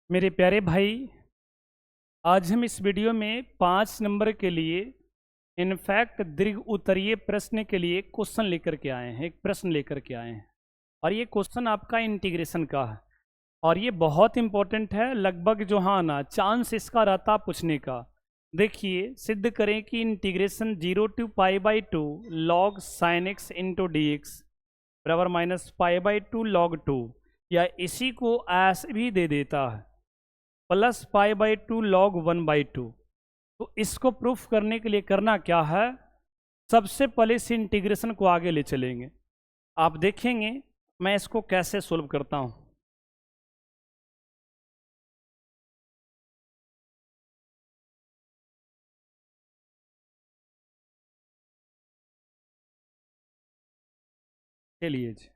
मेरे प्यारे भाई, आज हम इस वीडियो में 5 नंबर के लिए इनफैक्ट दीर्घ उत्तरीय प्रश्न के लिए क्वेश्चन लेकर के आए हैं। एक प्रश्न लेकर के आए हैं और ये क्वेश्चन आपका इंटीग्रेशन का है और ये बहुत इंपॉर्टेंट है। लगभग जो हाँ ना चांस इसका रहता पूछने का। देखिए, सिद्ध करें कि integration 0 to π/2 log sin x into d x बराबर -π/2 log 2, या इसी को ऐसे भी दे देता है +π/2 log 1/2। तो इसको प्रूफ करने के लिए करना क्या है, सबसे पहले इस इंटीग्रेशन को आगे ले चलेंगे। आप देखेंगे मैं इसको कैसे सोल्व करता हूं। चलिए जी,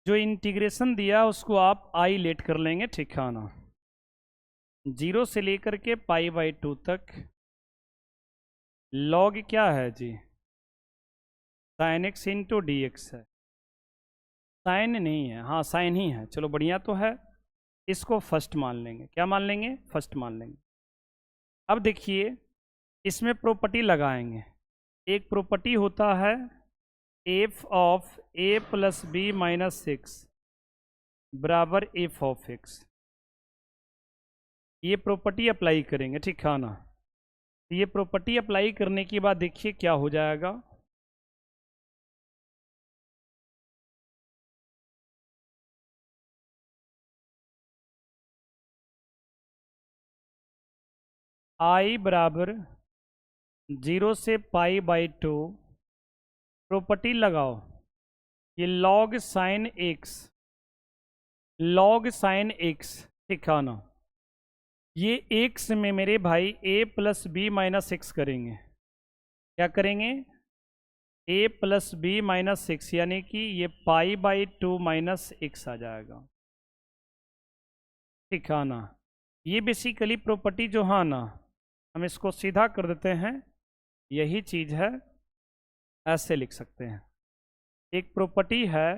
जो इंटीग्रेशन दिया उसको आप आई लेट कर लेंगे, ठीक है ना। 0 से लेकर के π/2 तक लॉग क्या है जी, sine x into d x है। साइन नहीं है, हाँ साइन ही है, चलो बढ़िया तो है। इसको फर्स्ट मान लेंगे। क्या मान लेंगे? फर्स्ट मान लेंगे। अब देखिए, इसमें प्रॉपर्टी लगाएंगे। एक प्रॉपर्टी होता है f of a plus b minus 6 बराबर एफ ऑफ एक्स। ये प्रॉपर्टी अप्लाई करेंगे, ठीक है ना। ये प्रॉपर्टी अप्लाई करने के बाद देखिए क्या हो जाएगा। आई बराबर 0 से π/2, प्रॉपर्टी लगाओ, ये log sine x, log sine x, ठीक है ना। ये एक्स में मेरे भाई a प्लस बी माइनस 6 करेंगे। क्या करेंगे? a प्लस बी माइनस 6, यानी कि ये π/2 माइनस x आ जाएगा, ठीक है ना। ये बेसिकली प्रॉपर्टी जो है ना, हम इसको सीधा कर देते हैं, यही चीज़ है, ऐसे लिख सकते हैं। एक प्रॉपर्टी है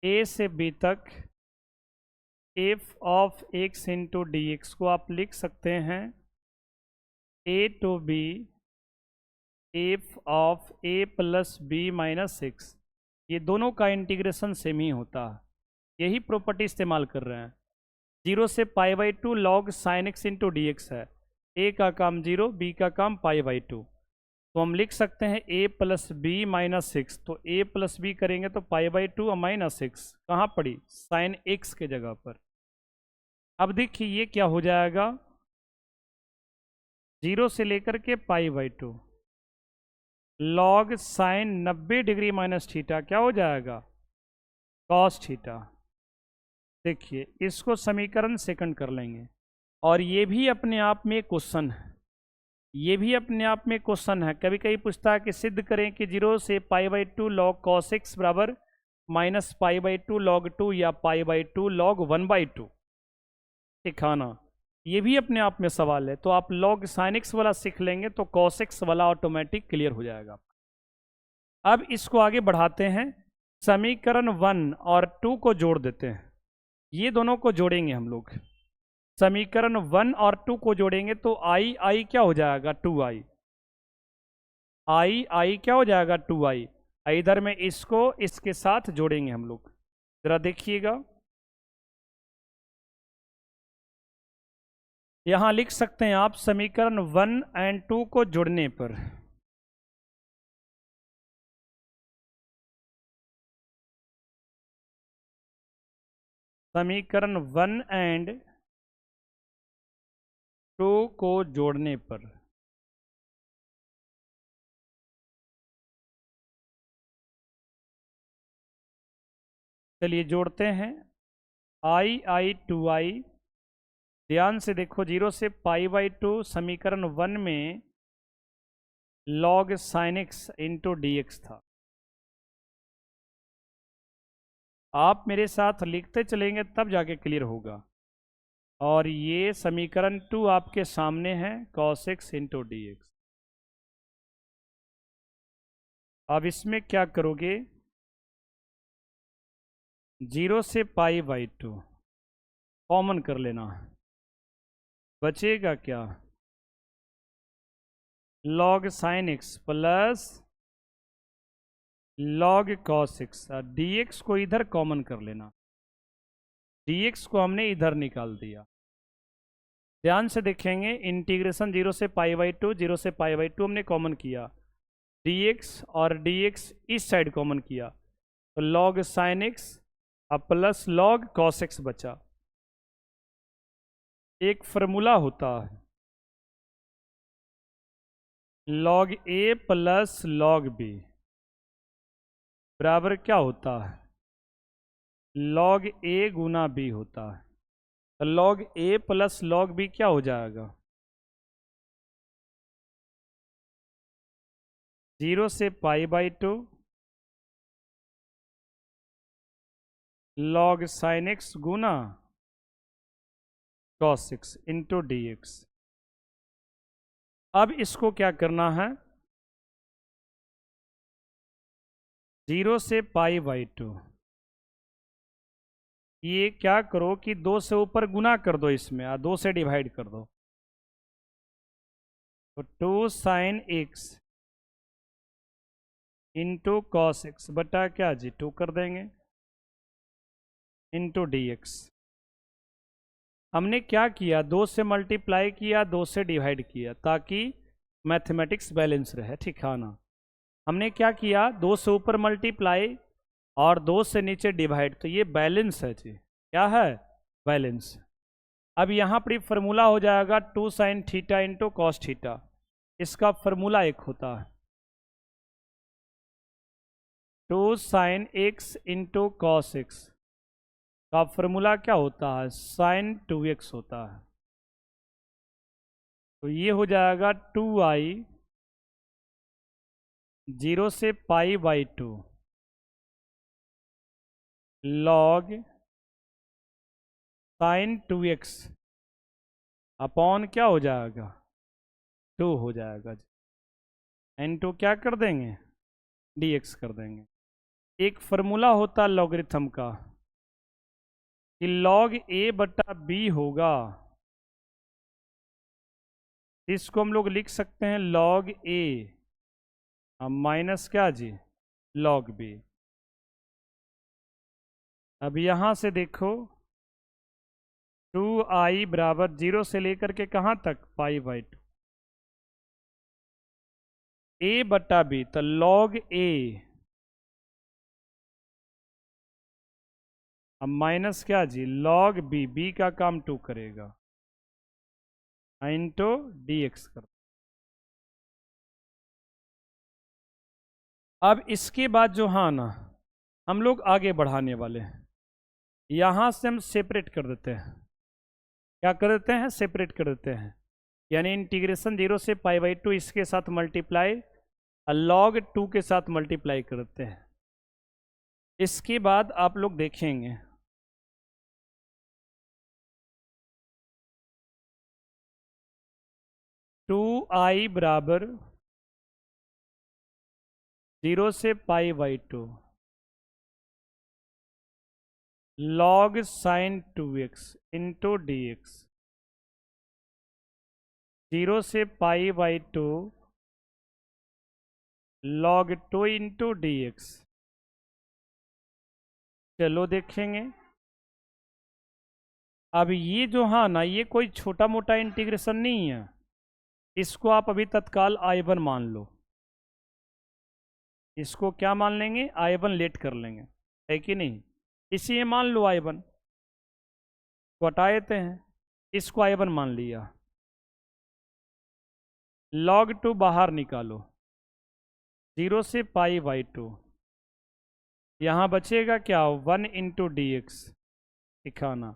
a से b तक f of x into d x को आप लिख सकते हैं a to b f of a plus b minus 6। ये दोनों का इंटीग्रेशन सेम ही होता है, यही प्रॉपर्टी इस्तेमाल कर रहे हैं। 0 से π/2 log sin x into d x है। a का काम 0, b का काम π/2। तो हम लिख सकते हैं a प्लस बी माइनस 6। तो a प्लस बी करेंगे तो π/2 और माइनस 6 कहाँ पड़ी? साइन x के जगह पर। अब देखिए ये क्या हो जाएगा, 0 से लेकर के π/2 log sine 90 degree minus theta क्या हो जाएगा? Cos theta. देखिए इसको समीकरण सेकंड कर लेंगे। और ये भी अपने आप में क्वेश्चन है, ये भी अपने आप में क्वेश्चन है। कभी कभी पूछता है कि सिद्ध करें कि 0 से π/2 लॉग कॉस एक्स बराबर -π/2 लॉग 2 या π/2 लॉग 1/2, ठीक है ना। ये भी अपने आप में सवाल है। तो आप लॉग साइन एक्स वाला सीख लेंगे तो कॉस एक्स वाला ऑटोमेटिक क्लियर हो जाएगा। अब इसको आगे बढ़ाते हैं, समीकरण 1 और 2 को जोड़ देते हैं। ये दोनों को जोड़ेंगे हम लोग, समीकरण 1 और 2 को जोड़ेंगे तो आई आई क्या हो जाएगा? 2i। आई आई क्या हो जाएगा? 2i। इधर में इसको इसके साथ जोड़ेंगे हम लोग, जरा देखिएगा। यहां लिख सकते हैं आप समीकरण 1 एंड 2 को जोड़ने पर समीकरण 1 एंड 2 को जोड़ने पर चलिए जोड़ते हैं। आई आई 2i, ध्यान से देखो, 0 से π/2 समीकरण 1 में log sign x into d x था। आप मेरे साथ लिखते चलेंगे तब जाके क्लियर होगा। और ये समीकरण 2 आपके सामने है, cos x into d x. अब इसमें क्या करोगे, 0 से पाई बाई 2 कॉमन कर लेना, बचेगा क्या, log sine x plus log cos x. dx को इधर कॉमन कर लेना, dx को हमने इधर निकाल दिया। ध्यान से देखेंगे, इंटीग्रेशन 0 से पाई बाई 2, 0 से पाई बाई 2 हमने कॉमन किया, dx और dx इस साइड कॉमन किया, तो लॉग साइन एक्स अब प्लस लॉग कॉस एक्स बचा। एक फॉर्मूला होता है लॉग ए प्लस लॉग बी बराबर क्या होता है, लॉग ए गुना बी होता है। तो लॉग ए प्लस लॉग बी क्या हो जाएगा, 0 से pi by 2 log sine x Guna cos x into d x. अब इसको क्या करना है, 0 से पाई बाई 2, ये क्या करो कि 2 से ऊपर गुना कर दो, इसमें 2 से डिवाइड कर दो, तो 2 sign x into cos x बटा क्या जी 2 कर देंगे इंटू डी एक्स। हमने क्या किया, 2 से मल्टीप्लाई किया, 2 से डिवाइड किया, ताकि मैथमेटिक्स बैलेंस रहे, ठीक है ना। हमने क्या किया, 2 से ऊपर मल्टीप्लाई और 2 से नीचे डिवाइड, तो ये बैलेंस है जी, क्या है, बैलेंस। अब यहाँ पर फॉर्मूला हो जाएगा 2 sine theta into cos theta, इसका फॉर्मूला एक होता है 2 sign x into cos x का फॉर्मूला क्या होता है, साइन 2x होता है। तो ये हो जाएगा 2i 0 से pi by 2 log sign 2x upon क्या हो जाएगा 2 हो जाएगा जी, n2 क्या कर देंगे dx कर देंगे। एक फॉर्मूला होता लॉगरिथम का कि log a बटा b होगा, इसको हम लोग लिख सकते हैं log a माइनस क्या जी log b। अब यहां से देखो 2i बराबर 0 से लेकर के कहां तक पाई बाई 2, a बटा b, तो log a अब माइनस क्या जी log b, b का काम 2 करेगा इंटू dx कर। अब इसके बाद जो हाँ ना हम लोग आगे बढ़ाने वाले हैं, यहाँ से हम सेपरेट कर देते हैं, क्या कर देते हैं, सेपरेट कर देते हैं, यानी इंटीग्रेशन 0 से पाई बाई 2 इसके साथ मल्टीप्लाई और log 2 के साथ मल्टीप्लाई कर देते हैं। इसके बाद आप लोग देखेंगे 2i बराबर 0 से pi by 2 log sign 2x into d x, 0 से pi by 2 log 2 into d x. चलो देखेंगे, अब ये जो हाँ ना ये कोई छोटा मोटा इंटीग्रेशन नहीं है, इसको आप अभी तत्काल I1 मान लो, इसको क्या मान लेंगे I1 लेट कर लेंगे, है कि नहीं, इसी ये मान लो I1 को हटा देते हैं, इसको I1 मान लिया, log 2 बाहर निकालो 0 से पाई बाई 2, यहाँ बचेगा क्या 1 इंटू डी एक्स दिखाना।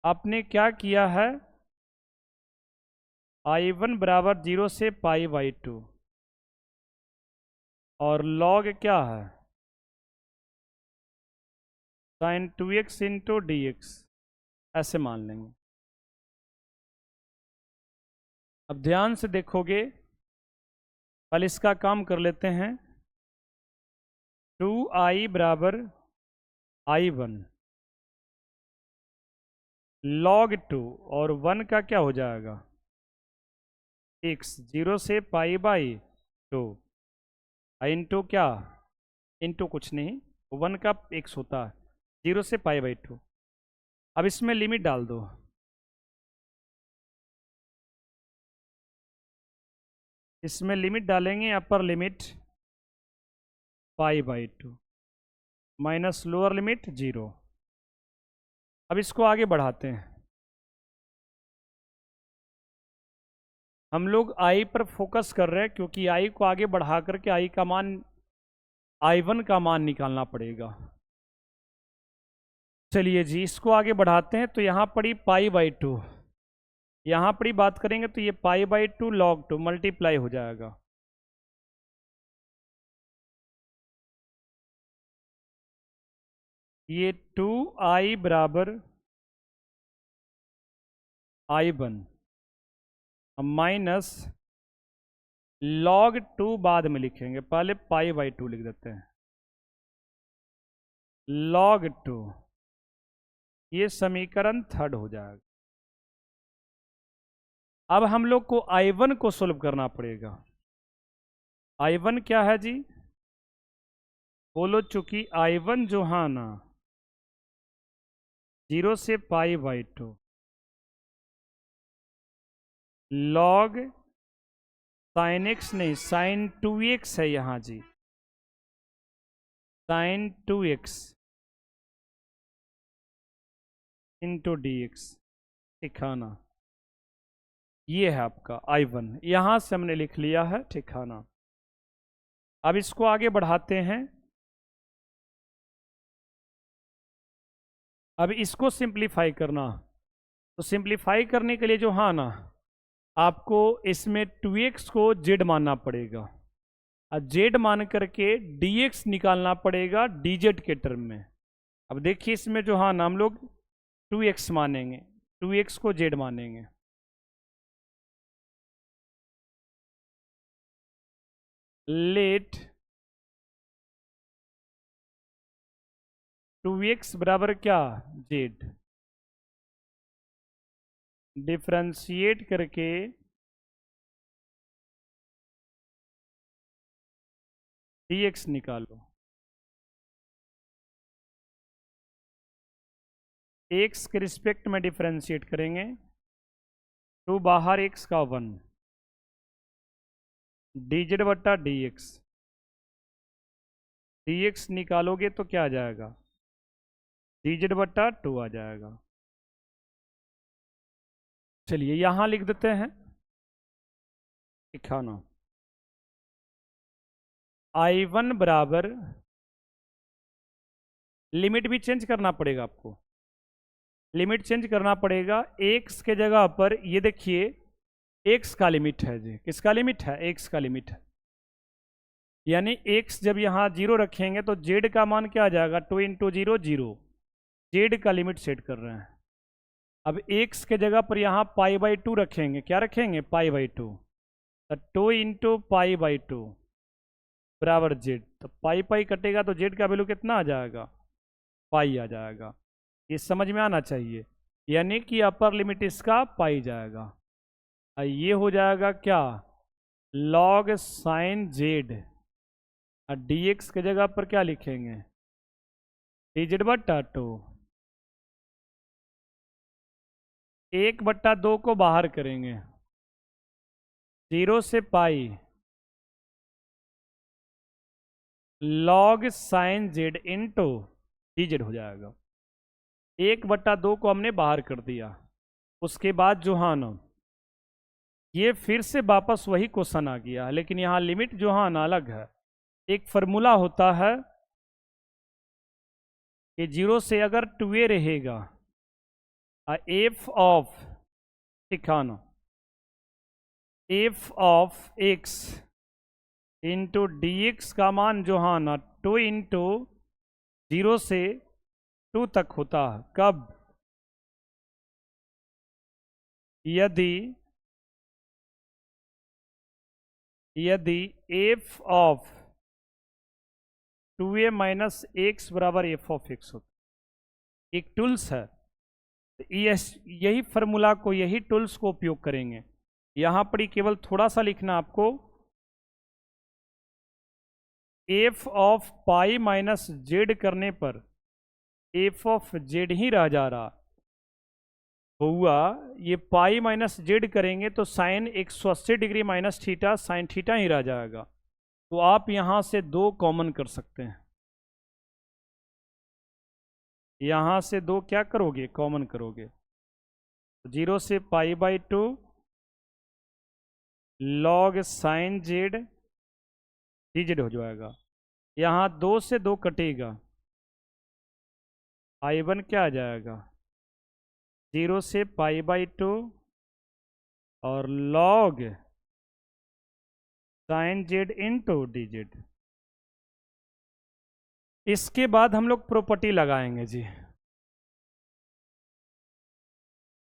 आपने क्या किया है I1 बराबर 0 से पाई बाई 2 और log क्या है sign 2x into d x, ऐसे मान लेंगे। अब ध्यान से देखोगे, पहले इसका काम कर लेते हैं, 2i बराबर I1 log 2 और 1 का क्या हो जाएगा x, 0 से पाई बाई 2 इंटू क्या, इंटू कुछ नहीं, 1 का x होता है 0 से पाई बाई 2। अब इसमें लिमिट डाल दो, इसमें लिमिट डालेंगे, upper limit pi by 2 minus lower limit 0। अब इसको आगे बढ़ाते हैं, हम लोग i पर फोकस कर रहे हैं क्योंकि i को आगे बढ़ा करके i का मान, I1 का मान निकालना पड़ेगा। चलिए जी, इसको आगे बढ़ाते हैं, तो यहाँ पड़ी पाई बाई 2, यहाँ पड़ी बात करेंगे तो ये पाई बाई 2 log 2 मल्टीप्लाई हो जाएगा। ये 2i बराबर I1 माइनस log 2 बाद में लिखेंगे, पहले पाई बाई 2 लिख देते हैं, log 2, ये समीकरण थर्ड हो जाएगा। अब हम लोग को I1 को सोल्व करना पड़ेगा। I1 क्या है जी, बोलो, चूंकि I1 जो है ना 0 से pi by 2 log sine x नहीं, साइन 2x है यहाँ जी, साइन 2x इंटू dx ठिकाना, ये है आपका I1, यहां से हमने लिख लिया है ठिकाना। अब इसको आगे बढ़ाते हैं, अब इसको सिंप्लीफाई करना, तो सिंप्लीफाई करने के लिए जो हाँ ना, आपको इसमें 2x को z मानना पड़ेगा और z मान करके dx निकालना पड़ेगा dz के टर्म में। अब देखिए इसमें जो हाँ ना, हम लोग 2x मानेंगे, 2x को z मानेंगे, लेट 2x बराबर क्या, z, डिफ्रेंशिएट करके dx निकालो, x के रिस्पेक्ट में डिफ्रेंशिएट करेंगे, 2 बाहर x का 1 dz बट्टा dx, dx निकालोगे तो क्या आ जाएगा, dz बट्टा 2 आ जाएगा। चलिए यहां लिख देते हैं दिखाना, I1 बराबर, लिमिट भी चेंज करना पड़ेगा आपको, लिमिट चेंज करना पड़ेगा, x के जगह पर ये देखिए x का लिमिट है जी, किसका लिमिट है, x का लिमिट है, यानी x जब यहाँ 0 रखेंगे तो z का मान क्या आ जाएगा, 2 इंटू 0 0, z का लिमिट सेट कर रहे हैं। अब x के जगह पर यहाँ पाई बाई 2 रखेंगे, क्या रखेंगे, पाई बाई 2, तो 2 इंटू पाई बाई 2 बराबर z, तो पाई पाई कटेगा तो z का वैल्यू कितना आ जाएगा, पाई आ जाएगा। ये समझ में आना चाहिए, यानी कि अपर लिमिट इसका पाई जाएगा, और ये हो जाएगा क्या, log साइन z, और dx के जगह पर क्या लिखेंगे, dz बट्टा 2, 1/2 को बाहर करेंगे, 0 से pi log sine z into dz हो जाएगा, 1/2 को हमने बाहर कर दिया। उसके बाद जो हाँ ना, ये फिर से वापस वही क्वेश्चन आ गया, लेकिन यहाँ लिमिट जो हाँ ना अलग है, एक फॉर्मूला होता है कि 0 से अगर 2a रहेगा, एफ ऑफ ठिकाना, F of x into d x का मान जो हाँ ना 2 इंटू 0 से 2 तक होता है, कब, यदि F of 2a minus x बराबर एफ ऑफ एक्स होता है। एक टूल्स है। तो यही फार्मूला को, यही टूल्स को उपयोग करेंगे। यहाँ पर ही केवल थोड़ा सा लिखना आपको, F of pi minus Z करने पर एफ ऑफ जेड ही रह जा रहा हुआ। ये पाई माइनस जेड करेंगे तो sine 180 degree minus theta sine theta ही रह जाएगा। तो आप यहाँ से 2 कॉमन कर सकते हैं, यहाँ से 2 क्या करोगे, कॉमन करोगे। 0 से pi by 2 log sign Z D Z हो जाएगा। यहाँ 2 से 2 कटेगा, I1 क्या आ जाएगा, 0 से पाई बाई 2 और log sign Z into d Z. इसके बाद हम लोग प्रॉपर्टी लगाएंगे जी।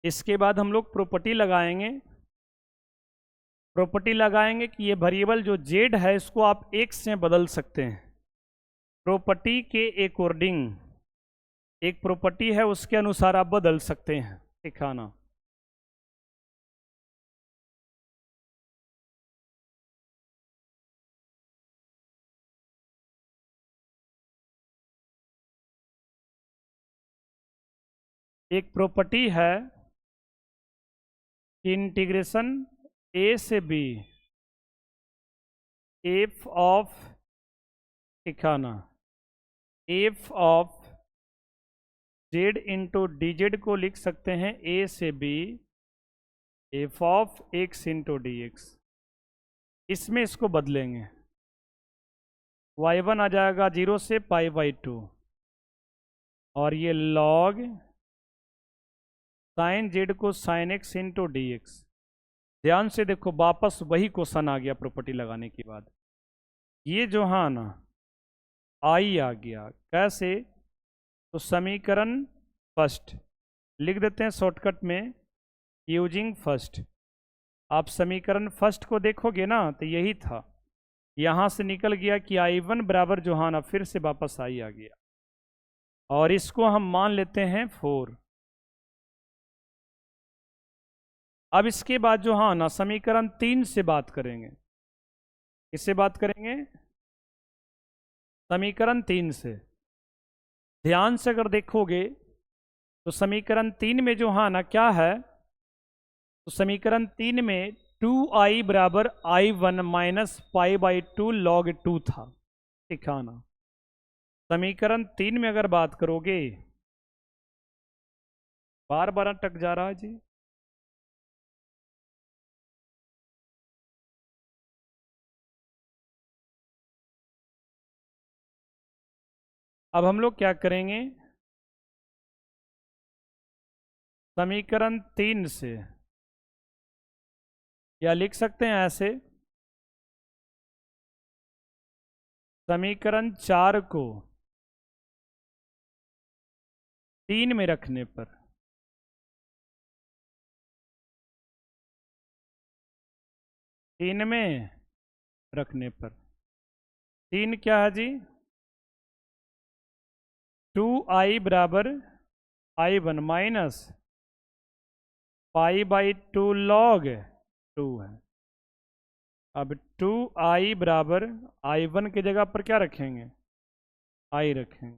इसके बाद हम लोग प्रॉपर्टी लगाएंगे। प्रॉपर्टी लगाएंगे कि ये वेरिएबल जो जेड है इसको आप x से बदल सकते हैं। प्रॉपर्टी के अकॉर्डिंग एक प्रॉपर्टी है, उसके अनुसार आप बदल सकते हैं। दिखाना एक प्रॉपर्टी है कि इंटीग्रेशन ए से बी एफ ऑफ, दिखाना f of z into d z को लिख सकते हैं ए से b f of x into d x. इसमें इसको बदलेंगे, y1 आ जाएगा 0 से पाई बाई 2 और ये लॉग साइन जेड को sign x into d x. ध्यान से देखो, वापस वही क्वेश्चन आ गया प्रॉपर्टी लगाने के बाद। ये जो हाँ ना आई आ गया, कैसे, तो समीकरण फर्स्ट लिख देते हैं शॉर्टकट में, यूजिंग फर्स्ट। आप समीकरण फर्स्ट को देखोगे ना तो यही था, यहाँ से निकल गया कि I1 बराबर जो हाँ ना फिर से वापस आई आ गया, और इसको हम मान लेते हैं 4। अब इसके बाद जो हाँ ना समीकरण 3 से बात करेंगे। किससे बात करेंगे, समीकरण 3 से। ध्यान से अगर देखोगे तो समीकरण 3 में जो हाँ ना क्या है, तो समीकरण 3 में 2i बराबर I1 minus pi by 2 log 2 था। दिखाना समीकरण 3 में अगर बात करोगे, बार बार अटक जा रहा है जी। अब हम लोग क्या करेंगे, समीकरण 3 से या लिख सकते हैं ऐसे, समीकरण 4 को 3 में रखने पर, तीन में रखने पर 3 क्या है जी, 2i बराबर I1 minus pi by 2 log 2 है। अब 2i बराबर I1 की जगह पर क्या रखेंगे, i रखेंगे,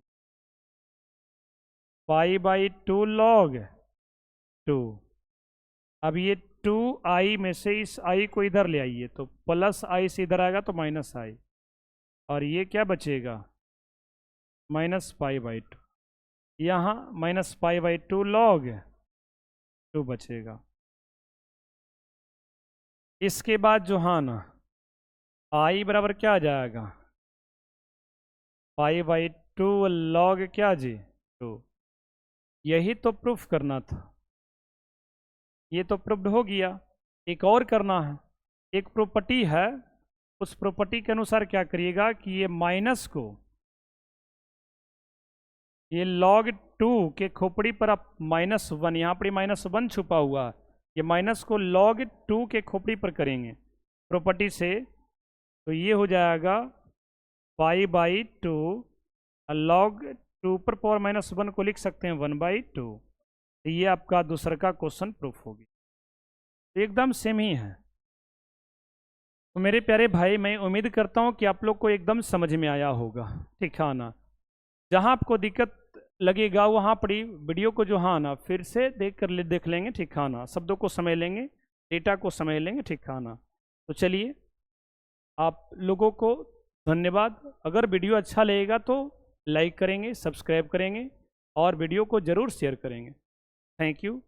पाई बाई 2 लॉग 2। अब ये 2i में से इस i को इधर ले आइए, तो प्लस i से इधर आएगा तो माइनस i, और ये क्या बचेगा, माइनस पाई बाई 2। यहाँ माइनस पाई बाई 2 लॉग 2 बचेगा। इसके बाद जो हाँ ना i बराबर क्या आ जाएगा, पाई बाई 2 लॉग क्या जी 2। यही तो प्रूफ करना था, ये तो प्रूफ्ड हो गया। एक और करना है, एक प्रॉपर्टी है, उस प्रॉपर्टी के अनुसार क्या करिएगा कि ये माइनस को, ये log 2 के खोपड़ी पर आप -1, यहाँ पर -1 छुपा हुआ, ये माइनस को log 2 के खोपड़ी पर करेंगे प्रॉपर्टी से, तो ये हो जाएगा पाई बाई 2 log टू ऊपर पावर माइनस 1 को लिख सकते हैं 1/2। ये आपका दूसरा का क्वेश्चन प्रूफ होगी, एकदम सेम ही है। तो मेरे प्यारे भाई, मैं उम्मीद करता हूँ कि आप लोग को एकदम समझ में आया होगा, ठीक है ना। जहाँ आपको दिक्कत लगेगा वहाँ पड़ी वीडियो को जो हाँ ना फिर से देख लेंगे, ठीक है ना। शब्दों को समझ लेंगे, डेटा को समझ लेंगे, ठीक है ना। तो चलिए, आप लोगों को धन्यवाद। अगर वीडियो अच्छा लगेगा तो लाइक करेंगे, सब्सक्राइब करेंगे और वीडियो को ज़रूर शेयर करेंगे। Thank you.